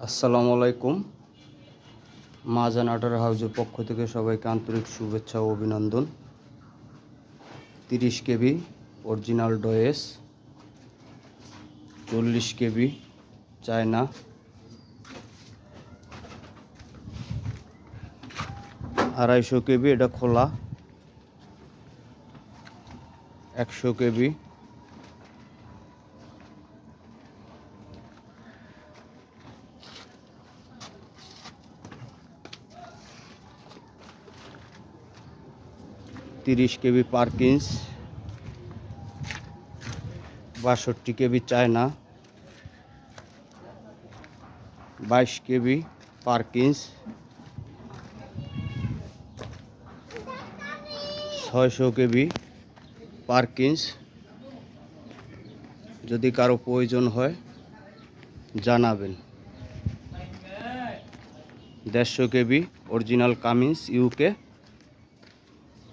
আসসালামু আলাইকুম। মাজান অর্ডার হাউজের পক্ষ থেকে সবাইকে আন্তরিক শুভেচ্ছা ও অভিনন্দন। 30 কেবি অরিজিনাল ডয়েস, 40 কেবি চায়না, 250 কেবি এটা খোলা, 100 কেবি, 30 কেবি পার্কিন্স, 62 কেবি চায়না, 22 কেবি পার্কিন্স, 600 কেবি পার্কিন্স। যদি কারো প্রয়োজন হয় জানাবেন। 150 কেবি অরিজিনাল কামিন্স ইউকে,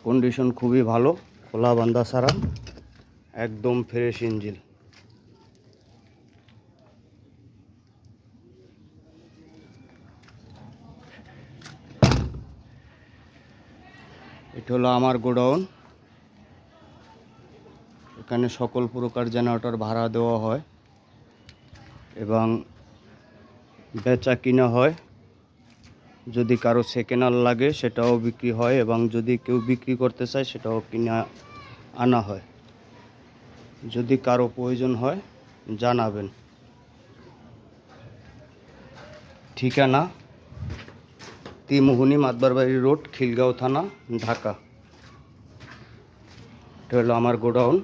কন্ডিশন খুবই ভালো, খোলা বান্ধা ছাড়া, একদম ফ্রেশ ইঞ্জিন। এটা হলো আমার গোডাউন। এখানে সকল প্রকার জেনারেটর ভাড়া দেওয়া হয় এবং বেচা কিনা হয়। যদি কারো সেকেন্ড হ্যান্ড লাগে সেটাও বিক্রি হয় এবং যদি কেউ বিক্রি করতে চায় সেটাও কিনা আনা হয়। যদি কারো প্রয়োজন হয় জানাবেন। ঠিকানা ত্রিমোহনী মাতবারবাড়ি রোড, খিলগাঁও থানা, ঢাকা। এটা হলো আমার গোডাউন।